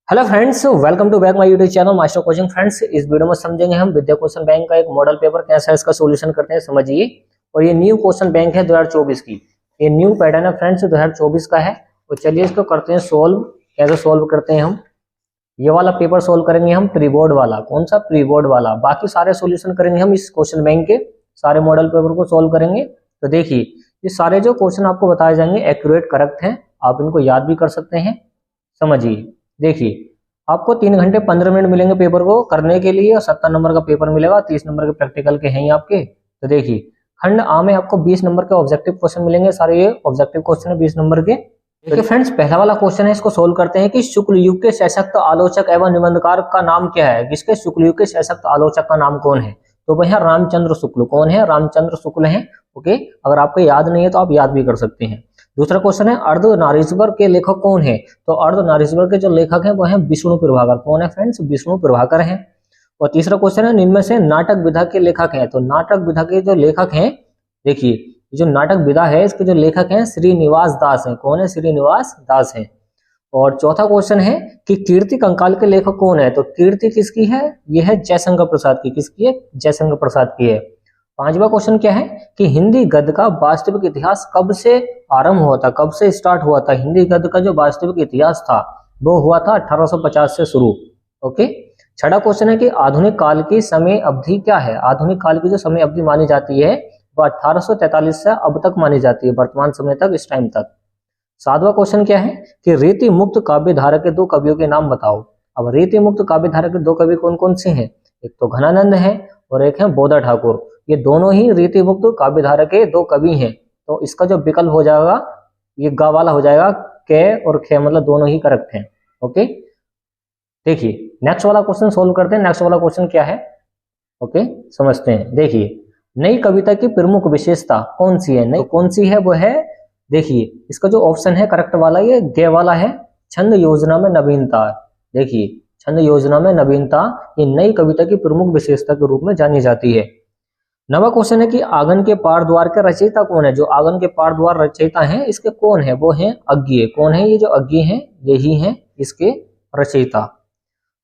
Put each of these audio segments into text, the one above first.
Hello friends, welcome to back my YouTube channel master coaching. Friends, इस video में समझेंगे हम विद्या क्वेश्चन बैंक का एक मॉडल पेपर कैसा है, इसका सॉल्यूशन करते हैं, समझिए। और ये न्यू क्वेश्चन बैंक है 2024 की, ये न्यू पैटर्न है फ्रेंड्स, 2024 का है। तो चलिए इसको करते हैं सोल्व। कैसे सोल्व करते हैं हम? ये वाला पेपर सोल्व करेंगे हम, प्री बोर्ड वाला। कौन सा? प्री बोर्ड वाला। बाकी सारे सोल्यूशन करेंगे हम इस क्वेश्चन बैंक के, सारे मॉडल पेपर को सोल्व करेंगे। तो देखिए, ये सारे जो क्वेश्चन आपको बताए जाएंगे एक्यूरेट, करेक्ट हैं, आप इनको याद भी कर सकते हैं। समझिए, देखिए, आपको 3 घंटे 15 मिनट मिलेंगे पेपर को करने के लिए, और 70 नंबर का पेपर मिलेगा, 30 नंबर के प्रैक्टिकल के हैं ये आपके। तो देखिए, खंड आ में आपको 20 नंबर के ऑब्जेक्टिव क्वेश्चन मिलेंगे, सारे ये ऑब्जेक्टिव क्वेश्चन है 20 नंबर के। देखिए फ्रेंड्स, पहला वाला क्वेश्चन है, इसको सोल्व करते हैं कि शुक्ल युग के सशक्त आलोचक एवं निबंधकार का नाम क्या है। किसके? शुक्ल युग के सशक्त आलोचक का नाम कौन है? तो भैया रामचंद्र शुक्ल। कौन है? रामचंद्र शुक्ल हैं। ओके, अगर आपको याद नहीं है तो आप याद भी कर सकते हैं। दूसरा क्वेश्चन है, अर्धनारीश्वर के लेखक कौन है? तो अर्धनारीश्वर के जो लेखक हैं वो हैं विष्णु प्रभाकर। कौन है फ्रेंड्स? विष्णु प्रभाकर हैं। और तीसरा क्वेश्चन है, इनमें से नाटक विधा के लेखक हैं। तो नाटक विधा के जो लेखक हैं, देखिए जो नाटक विधा है इसके जो लेखक हैं श्रीनिवास दास हैं। कौन है? श्रीनिवास दास हैं। और चौथा क्वेश्चन है कि कीर्ति कंकाल के लेखक कौन है? तो कीर्ति किसकी है? यह है जयशंकर प्रसाद की। किसकी है? जयशंकर प्रसाद की है। पांचवा क्वेश्चन क्या है कि हिंदी गद्य का वास्तविक इतिहास कब से आरंभ हुआ था? कब से स्टार्ट हुआ था? हिंदी गद्य का जो वास्तविक इतिहास था वो हुआ था 1850 से शुरू। ओके। छठा क्वेश्चन है कि आधुनिक काल की समय अवधि क्या है? आधुनिक काल की जो समय अवधि मानी जाती है वो 1843 से अब तक मानी जाती है, वर्तमान समय तक, इस टाइम तक। सातवां क्वेश्चन क्या है कि रीति मुक्त काव्य धारा के 2 कवियों के नाम बताओ। अब रीति मुक्त काव्य धारा के 2 कवि कौन कौन से हैं? एक तो घनानंद है और एक है बोधा ठाकुर। ये दोनों ही रीति मुक्त काव्य धारा के 2 कवि हैं। तो इसका जो विकल्प हो जाएगा ये गा वाला हो जाएगा, के और खे, मतलब दोनों ही करेक्ट हैं। ओके, देखिए नेक्स्ट वाला क्वेश्चन सोल्व करते हैं। नेक्स्ट वाला क्वेश्चन क्या है? ओके, समझते हैं। देखिए, नई कविता की प्रमुख विशेषता कौन सी है? नई कौन सी है? वो है, देखिए इसका जो ऑप्शन है करेक्ट वाला, ये गे वाला है, छंद योजना में नवीनता। देखिए, छंद योजना में नवीनता ये नई कविता की प्रमुख विशेषता के रूप में जानी जाती है। नवा क्वेश्चन है कि आंगन के पार द्वार के रचयिता कौन है? जो आंगन के पार द्वार रचयिता हैं इसके कौन है? वो हैं अज्ञेय। कौन है? ये जो अज्ञेय हैं यही हैं इसके रचयिता।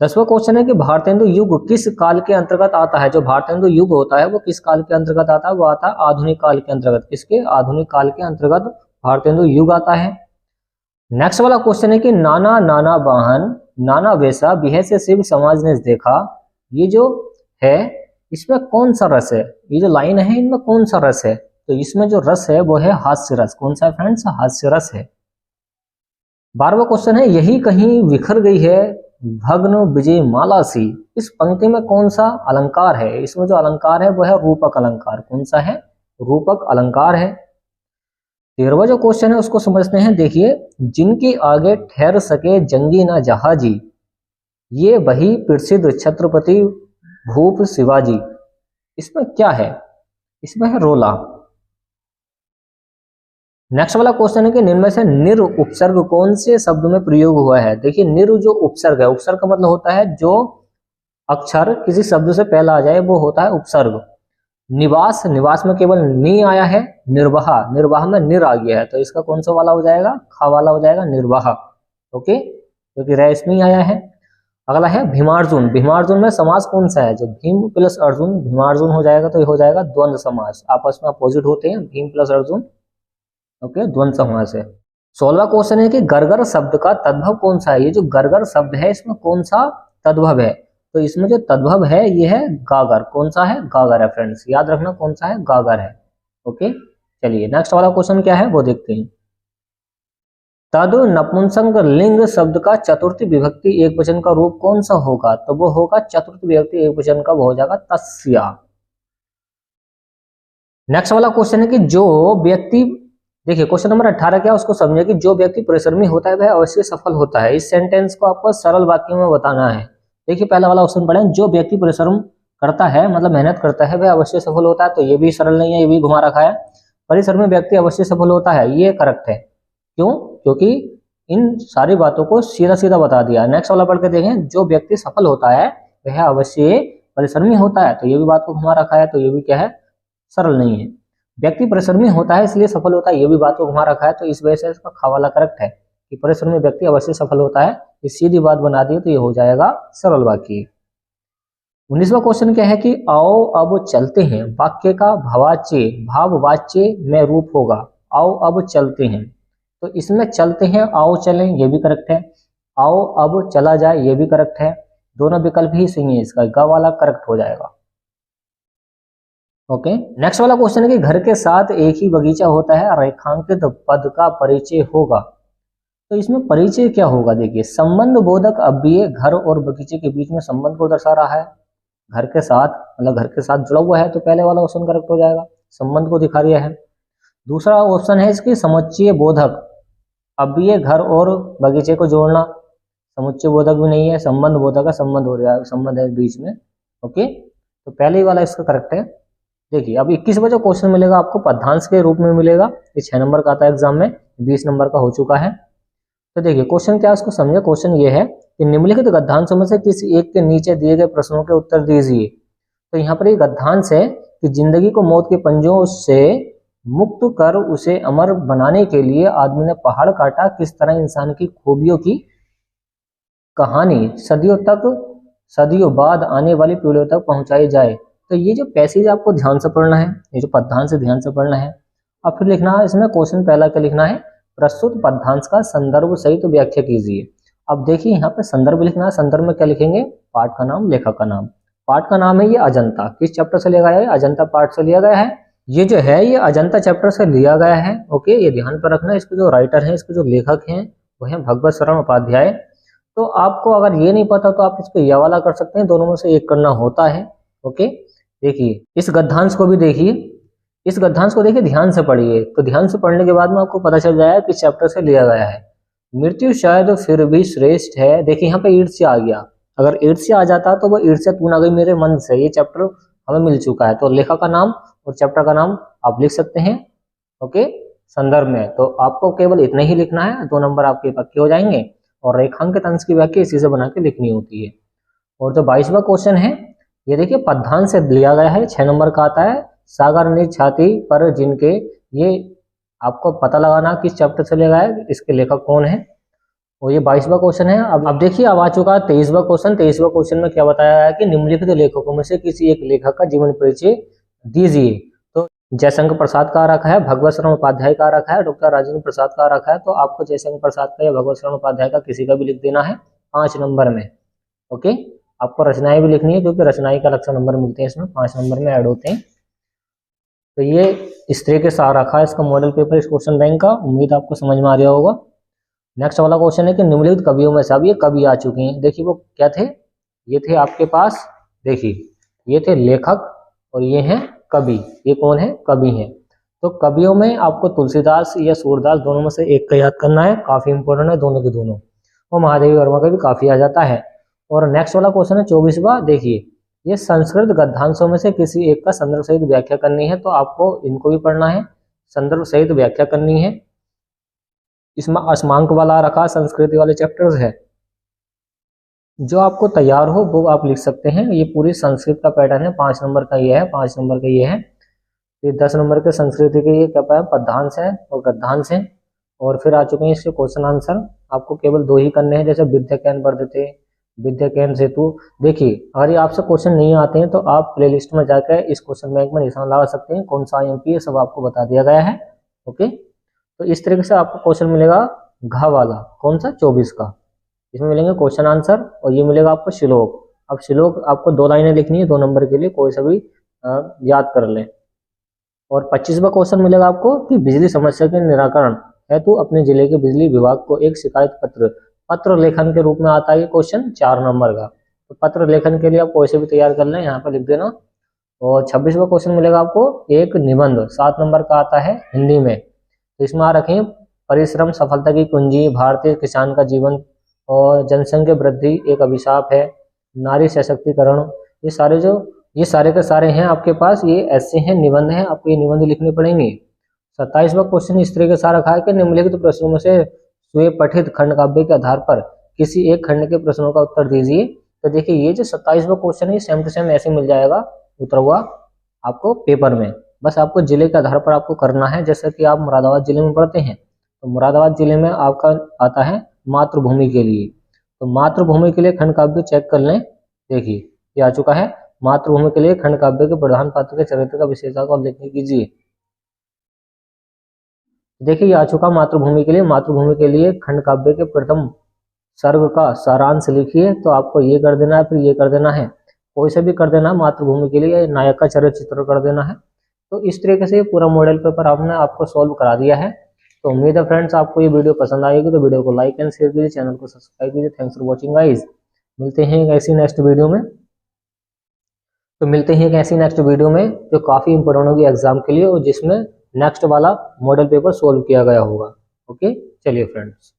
10वां क्वेश्चन है कि भारतेंदु युग किस काल के अंतर्गत आता है? जो भारतेंदु युग होता है वो किस काल के अंतर्गत आता है? वो आता है आधुनिक काल के अंतर्गत। किसके? आधुनिक काल के अंतर्गत भारतेंदु युग आता है। नेक्स्ट वाला क्वेश्चन है कि नाना नाना वाहन नाना वैसा विहय से शिव समाज ने देखा। ये जो है इसमें कौन सा रस है? ये जो लाइन है इनमें कौन सा रस है? तो इसमें जो रस है वो है हास्य रस। कौन सा है फ्रेंड्स? हास्य रस है। 12वां क्वेश्चन है, यही कहीं विखर गई है भग्न विजय माला सी। इस पंक्ति में कौन सा अलंकार है? इसमें जो अलंकार है वो है रूपक अलंकार। कौन सा है? रूपक अलंकार है। 13वां जो क्वेश्चन है उसको समझते हैं। देखिए, जिनके आगे ठहर सके जंगी ना जहाजी, ये वही प्रसिद्ध छत्रपति भूप शिवाजी। इसमें क्या है? इसमें है रोला। नेक्स्ट वाला क्वेश्चन है कि निम्न में से निर उपसर्ग कौन से शब्द में प्रयोग हुआ है? देखिए, निर जो उपसर्ग है, उपसर्ग का मतलब होता है जो अक्षर किसी शब्द से पहला आ जाए वो होता है उपसर्ग। निवास, निवास में केवल नी आया है। निर्वाह, निर्वाह में निर आ गया है, तो इसका कौन सा वाला हो जाएगा? खा वाला हो जाएगा, निर्वाह। ओके, क्योंकि रे इसमें आया है। अगला है भीमार्जुन। भीमार्जुन में समास कौन सा है? जो भीम प्लस अर्जुन, भीमार्जुन हो जाएगा, तो ये हो जाएगा द्वंद्व समास। आपस में अपोजिट होते हैं भीम प्लस अर्जुन। ओके, द्वंद्व समास है। 16वां क्वेश्चन है कि गरगर शब्द का तद्भव कौन सा है? ये जो गरगर शब्द है इसमें कौन सा तद्भव है? तो इसमें जो तद्भव है ये है गागर। कौन सा है? गागर है फ्रेंड्स, याद रखना कौन सा है? गागर है। ओके, चलिए नेक्स्ट वाला क्वेश्चन क्या है वो देखते हैं। तद नपुंसक लिंग शब्द का चतुर्थी विभक्ति एकवचन का रूप कौन सा होगा? तो वो होगा चतुर्थी विभक्ति एकवचन का, वो हो जाएगा तस्या। नेक्स्ट वाला क्वेश्चन है कि जो व्यक्ति, देखिए क्वेश्चन नंबर 18 क्या उसको समझे कि जो व्यक्ति परिश्रमी होता है वह अवश्य सफल होता है। इस सेंटेंस को आपको सरल वाक्य में बताना है। देखिए, पहला वाला ऑप्शन पढ़ें, जो व्यक्ति परिश्रम करता है मतलब मेहनत करता है वह अवश्य सफल होता है। तो ये भी सरल नहीं है, ये भी घुमा रखा है। परिश्रमी व्यक्ति अवश्य सफल होता है, ये करेक्ट है। क्यों? क्योंकि इन सारी बातों को सीधा सीधा बता दिया। नेक्स्ट वाला पढ़ के देखें, जो व्यक्ति सफल होता है वह अवश्य परिश्रमी होता है, तो ये भी बात को घुमा रखा है, तो ये भी क्या है? सरल नहीं है। व्यक्ति परिश्रमी होता है इसलिए सफल होता है, ये भी बात को घुमा रखा है, तो इस वजह से इसका खा वाला करेक्ट है। कि परिश्रमी में व्यक्ति अवश्य सफल होता है, ये सीधी बात बना दी तो ये हो जाएगा सरल वाक्य। 19वां क्वेश्चन क्या है कि आओ अब चलते हैं, वाक्य का भाववाच्य में रूप होगा आओ अब चलते हैं। तो इसमें चलते हैं आओ चलें ये भी करेक्ट है, आओ अब चला जाए ये भी करेक्ट है, दोनों विकल्प ही सही है, इसका ग वाला करेक्ट हो जाएगा। ओके, नेक्स्ट वाला क्वेश्चन है कि घर के साथ एक ही बगीचा होता है, रेखांकित पद का परिचय होगा। तो इसमें परिचय क्या होगा, देखिए संबंध बोधक अव्यय घर और बगीचे के बीच में संबंध को दर्शा रहा है, घर के साथ मतलब घर के साथ जुड़ा हुआ है, तो पहले वाला ऑप्शन करेक्ट हो जाएगा, संबंध को दिखा रहा है। दूसरा ऑप्शन है इसकी समुच्चय बोधक अव्यय घर और बगीचे को जोड़ना, समुच्चय बोधक भी नहीं है, संबंध बोधक का संबंध हो रहा है, संबंध है बीच में। ओके, तो पहले ही वाला इसका करेक्ट है। देखिए अब 21 बजे क्वेश्चन मिलेगा आपको, पद्यांश के रूप में मिलेगा, ये 6 नंबर का आता है एग्जाम में, 20 नंबर का हो चुका है। तो देखिए क्वेश्चन क्या है उसको समझे। क्वेश्चन ये है कि निम्नलिखित गद्यांशों में से किसी एक के नीचे दिए गए प्रश्नों के उत्तर दीजिए। तो यहाँ पर एक गद्यांश है कि जिंदगी को मौत के पंजों से मुक्त कर उसे अमर बनाने के लिए आदमी ने पहाड़ काटा, किस तरह इंसान की खूबियों की कहानी सदियों बाद आने वाली पीढ़ियों तक पहुंचाई जाए। तो ये जो पैसेज आपको ध्यान से पढ़ना है, ये जो पद्यांश से ध्यान से पढ़ना है। अब फिर लिखना है इसमें क्वेश्चन पहला क्या लिखना है, प्रस्तुत पद्यांश का संदर्भ सहित व्याख्या कीजिए। अब देखिए यहाँ पे संदर्भ लिखना है, संदर्भ में क्या लिखेंगे, पाठ का नाम लेखक का नाम। पाठ का नाम है ये अजंता, किस चैप्टर से लिया गया है, अजंता पाठ से लिया गया है। ये जो है ये अजंता चैप्टर से लिया गया है। ओके, ये ध्यान पर रखना। इसके जो राइटर हैं, इसके जो लेखक हैं वो हैं भगवत शरण उपाध्याय। तो आपको अगर ये नहीं पता तो आप इसको ये वाला कर सकते हैं, दोनों में से एक करना होता है। ओके, देखिए इस गद्यांश को भी देखिए, इस गद्यांश को देखिए ध्यान से पढ़िए, तो ध्यान से पढ़ने के बाद में आपको पता चल जाएगा किस चैप्टर से लिया गया है। मृत्यु शायद फिर भी श्रेष्ठ है, देखिए यहाँ पे ईर्ष्या आ गया, अगर ईर्ष्या आ जाता तो वो ईर्ष्या तू ना गई मेरे मन से, ये चैप्टर हमें मिल चुका है। तो लेखक का नाम और चैप्टर का नाम आप लिख सकते हैं। ओके, संदर्भ में तो आपको केवल इतना ही लिखना है, 2 नंबर आपके पक्के हो जाएंगे। और रेखांकित अंश की व्याख्या इसी से बना के लिखनी होती है। और जो 22वां क्वेश्चन है ये देखिए पद्यांश से लिया गया है, 6 नंबर का आता है, सागर निज छाती पर जिनके, ये आपको पता लगाना किस चैप्टर से लिया गया है, इसके लेखक कौन है। और ये 22वां क्वेश्चन है। अब देखिए अब आ चुका है 23वां क्वेश्चन। 23वां क्वेश्चन में क्या बताया है कि निम्नलिखित लेखकों में से किसी एक लेखक का जीवन परिचय दीजिए। तो जयशंकर प्रसाद का रखा है, भगवत शरण उपाध्याय का रखा है, डॉक्टर राजेंद्र प्रसाद का रखा है। तो आपको जयशंकर प्रसाद का या भगवत शरण उपाध्याय का किसी का भी लिख देना है 5 नंबर में। ओके, आपको रचनाएं भी लिखनी है क्योंकि रचनाएं का अलग से नंबर मिलते हैं, इसमें 5 नंबर में ऐड होते हैं। तो ये इस तरीके से आ रखा है इसका मॉडल पेपर इस क्वेश्चन बैंक का, उम्मीद आपको समझ में आ रहा होगा। नेक्स्ट वाला क्वेश्चन है कि निम्नलिखित कवियों में से, अब ये कवि आ चुके हैं, देखिए वो क्या थे, ये थे आपके पास, देखिए ये थे लेखक और ये हैं कवि। ये कौन है, कवि हैं। तो कवियों में आपको तुलसीदास या सूरदास दोनों में से एक का याद करना है, काफी इंपॉर्टेंट है दोनों के दोनों। और महादेवी वर्मा का भी काफी आ जाता है। और नेक्स्ट वाला क्वेश्चन है 24वां, देखिए ये संस्कृत गद्यांशों में से किसी एक का संदर्भ सहित व्याख्या करनी है। तो आपको इनको भी पढ़ना है, संदर्भ सहित व्याख्या करनी है। इसमें असमांक वाला रखा, संस्कृति वाले चैप्टर्स है, जो आपको तैयार हो वो आप लिख सकते हैं। ये पूरी संस्कृत का पैटर्न है, 5 नंबर का ये है, 5 नंबर का ये है। ये 10 नंबर के संस्कृति के ये क्या पाया, पद्यांश है और गद्यांश है। और फिर आ चुके हैं इसके क्वेश्चन आंसर, आपको केवल 2 ही करने हैं, जैसे विद्या कैन वर्धते, विद्या कैन सेतु। देखिए अगर ये आपसे क्वेश्चन नहीं आते हैं तो आप प्लेलिस्ट में जाकर इस क्वेश्चन बैंक में निशान लगा सकते हैं, कौन सा IMP है सब आपको बता दिया गया है। ओके, तो इस तरीके से आपको क्वेश्चन मिलेगा घ वाला, कौन सा 24 का, इसमें मिलेंगे क्वेश्चन आंसर और ये मिलेगा आपको श्लोक। अब श्लोक आपको 2 लाइनें लिखनी है 2 नंबर के लिए, कोई सा भी याद कर लें। और 25वां क्वेश्चन मिलेगा आपको कि बिजली समस्या के निराकरण हेतु अपने जिले के बिजली विभाग को एक शिकायत पत्र लेखन के रूप में आता है ये क्वेश्चन 4 नंबर का। तो पत्र लेखन के लिए आप कोई से भी तैयार कर लें, यहाँ पर लिख देना। और 26वां क्वेश्चन मिलेगा आपको एक निबंध, 7 नंबर का आता है हिंदी में। तो इसमें आ रखे परिश्रम सफलता की कुंजी, भारतीय किसान का जीवन और जनसंख्या वृद्धि एक अभिशाप है, नारी सशक्तिकरण। ये सारे के सारे हैं आपके पास, ये ऐसे हैं निबंध हैं, आपको ये निबंध लिखने पड़ेंगे। 27वां क्वेश्चन इस तरीके से रखा है कि निम्नलिखित प्रश्नों में से स्वयं पठित खंड काव्य के आधार पर किसी एक खंड के प्रश्नों का उत्तर दीजिए। तो देखिए ये जो 27वां क्वेश्चन है सेम टू सेम ऐसे मिल जाएगा उतरा हुआ आपको पेपर में, बस आपको जिले के आधार पर आपको करना है। जैसे कि आप मुरादाबाद जिले में पढ़ते हैं तो मुरादाबाद जिले में आपका आता है मातृभूमि के लिए। तो मातृभूमि के लिए खंड काव्य चेक कर लें। देखिए ये आ चुका है, मातृभूमि के लिए खंड काव्य के प्रधान पात्र के चरित्र का विशेषता को अवलोकन कीजिए। देखिए ये आ चुका मातृभूमि के लिए। मातृभूमि के लिए खंड काव्य के प्रथम सर्ग का सारांश लिखिए। तो आपको ये कर देना है, फिर ये कर देना है, कोई से भी कर देना है। मातृभूमि के लिए नायक का चरित्र कर देना है। तो इस तरीके से पूरा मॉडल पेपर आपने आपको सॉल्व करा दिया है। तो उम्मीद है फ्रेंड्स आपको ये वीडियो पसंद आएगी। तो वीडियो को लाइक एंड शेयर कीजिए, चैनल को सब्सक्राइब कीजिए। Thanks for watching guys. मिलते हैं एक ऐसी नेक्स्ट वीडियो में। तो मिलते हैं एक ऐसी नेक्स्ट वीडियो में जो काफ़ी इंपॉर्टेंट होगी एग्जाम के लिए और जिसमें नेक्स्ट वाला मॉडल पेपर सोल्व किया गया होगा। ओके, चलिए फ्रेंड्स।